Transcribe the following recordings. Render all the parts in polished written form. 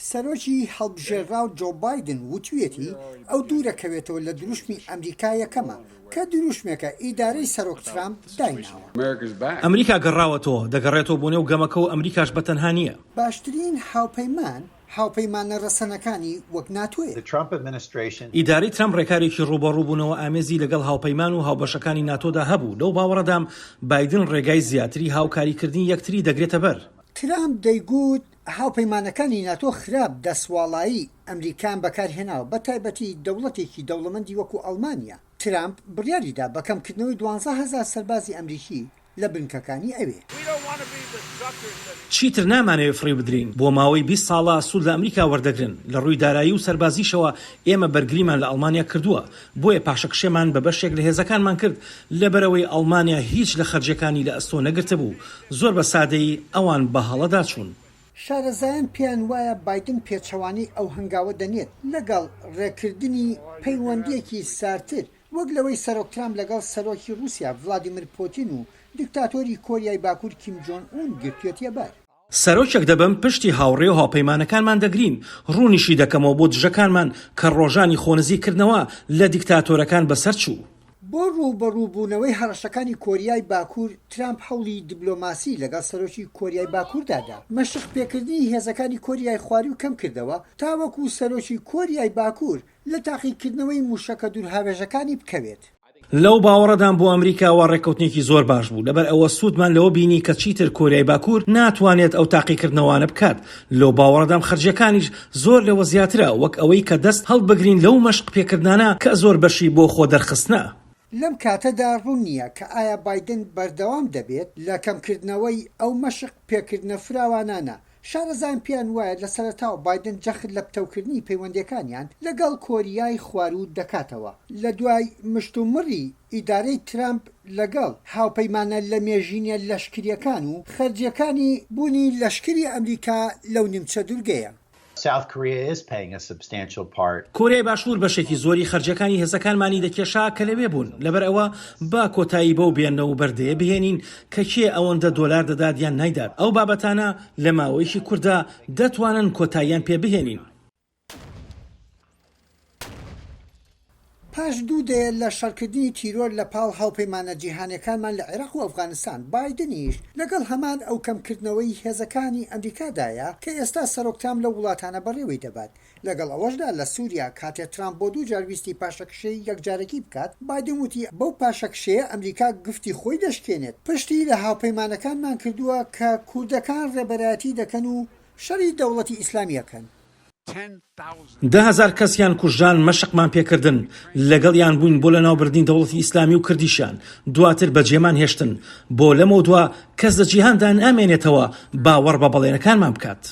سەرۆکی هەڵبژێڕراو جۆ بایدن وتوێتی ئەو دوورەکەوێتەوە لە دروشمی ئەمریکا یەکەمە کە دروشمێکە ئیدارەی سەرۆک ترامپ دایناوە. ئەمریکا گەڕاوەتەوە دەگەڕێتەوە بۆ نێو گەمەکە و ئەمریکاش بەتەنها نییە. باشترین هاوپەیمانە ڕەسەنەکانی وەک ناتوێ. ئیدارەی ترامپ ڕێکارێکی ڕوبەڕووبوونەوە ئامێزی لەگەڵ هاوپەیمان و هاوبەشەکانی ناتۆدا هەبوو. لەو باوەڕەدام بایدن ڕێگای زیاتری هاوکاریکردنی یەکتری دەگرێتە بەر. ترامپ دەیگوت هاوپەیمانەکانی ناتۆ خراپ دەسواڵایی ئەمریکان بەکارهێناوە بە تایبەتی دەوڵەتێکی دەوڵەمەندی وەکو ئەڵمانیا. ترامپ بڕیاریدا بەکەمکردنەوەی 12,000 سەربازی ئەمریکی لە بنکەکانی ئەوێ. چیتر نامانەوێت فڕی بدرین. بۆ ماوەی 20 ساڵە سوود لە ئەمریکا وەردەگرن. لە ڕووی دارایی و سەربازیشەوە ئێمە بەرگریمان لە ئەڵمانیا کردووە. بۆیە پاشەکشێمان بە بەشێک لە هێزەکانمان کرد لەبەرەوەی ئەڵمانیا هیچ لە خەرجەکانی لە ئەستۆ نەگرتە بوو. زۆر بە سادەیی ئەوان بە هەڵەدا چوون. شارەزایان پێیان وایە بایدن پێچەوانی ئەو هەنگاوە دەنێت لەگەڵ ڕێکردنی پەیوەندیەکی سارتر وەک لەوەی سەرۆک ترامپ لەگەڵ سەرۆکی رووسیا ڤڵادیمیر پۆتین و دیکتاتۆری کۆریای باکوور کیم جۆن ئون گرتوێتە بەر. سەرۆکێک دەبم پشتی هاوڕێ و هاوپەیمانەکانمان دەگرین. ڕوونیشی دەکەمەوە بۆ دژەکانمان کە ڕۆژانی خۆنزیکردنەوە لە دیکتاتۆرەکان بەسەر چوو. بۆ ڕووبەڕووبوونەوەی هەڕەشەکانی کۆریای باکوور ترامپ هەوڵی دیبلۆماسی لەگەڵ سەرۆکی کۆریای باکووردادا مەشق پێکردنی هێزەکانی کۆریای خواری و کەم کردەوە تاوەکو سەرۆکی کۆریای باکوور لە تاقیکردنەوەی موشەکە دوورهاوێژەکانی بکەوێت. لەو باوەڕەدان بۆ ئەمریکاوە ڕێکەوتنێکی زۆر باش بوو لەبەر ئەوە سوودمان لەوە بینی کە چیتر کۆریای باکوور ناتوانێت ئەو تاقیکردنەوانە بکات. لەو باوەڕەدام خەرجەکانیش زۆر لەوە زیاترە وەک ئەوەی کە دەست هەڵبگرین لەو مەشق پێکردانە کە زۆر بەشی بۆ خۆ دەرخستنە. لەم کاتەدا ڕوون نییە کە ئایا بایدن بەردەوام دەبێت لە کەمکردنەوەی ئەو مەشق پێکردنە فراوانانە. شارەزایان پێیان وایە لە سەرەتاوە بایدن جەخت لە پتەوکردنی پەیوەندیەکانیان لەگەڵ کۆریای خوارو دەکاتەوە. لە دوای مشتومڕی ئیدارەی ترامپ لەگەڵ هاوپەیمانە لە مێژینە لەشکریەکان و خەرجیەکانی بوونی لەشکری ئەمریکا لەو نیمچە دوورگەیە. کۆریای باشوور بەشێکی زۆری خەرجەکانی هێزەکانمانی دەکێشا کە لەوێ بوون. لەبەر ئەوە با کۆتایی بەو بێنەوە بەردەیە بهێنین کە کێ ئەوەندە دۆلار دەدات یان نایدات. ئەو بابەتانە لە ماوەیەکی کووردا دەتوانن کۆتاییان پێ بهێنین. پاش 2 دەیە لە شەڕکردنی تیرۆر لە پاڵ هاوپەیمانە جیهانیەکانمان لە عێراق و ئەفغانستان بایدنیش لەگەڵ هەمان ئەو کەمکردنەوەی هێزەکانی ئەمریکادایە کە ئێستا سەرۆک ترامپ لە وڵاتانە بەڕێوەی دەبات. لەگەڵ ئەوەشدا لە سووریا کاتێ ترامپ بۆ 2 جار ویستی پاشەکشەی یەکجارەکی بکات بایدن وتی بەو پاشەکشەیە ئەمریکا گفتی خۆی دەشکێنێت. پشتی لە هاوپەیمانەکانمان کردووە کە کوردەکان ڕێبەرایەتی دەکەن و شەڕی دەوڵەتی ئیسلامیەکەن. 10,000 کەسیان کوژان مەشقمان پێکردن لەگەڵیان بووین بۆ لە ناوبردنی دەوڵەتی ئیسلامی و کردیشان دواتر بەجێمان هێشتن بۆ لەمە دووە کەس لە جیهاندا نامێنێتەوە باوەڕ بە بەڵێنەکانمان بکات.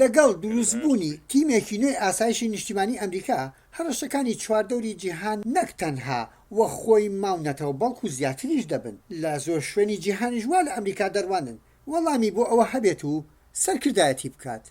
لەگەڵ دروستبوونی تیمێکی نوێی ئاسایشی نیشتیمانی ئەمریکا هەڕەشەکانی چواردەوری جیهان نەک تەنها وە خۆی ماونەتەوە بەڵکو زیاتریش دەبن. لە زۆر شوێنی جیهانیش وا لە ئەمریکا دەڕوانن وەڵامی بۆ ئەوە هەبێت و سەرکردایەتی بکات.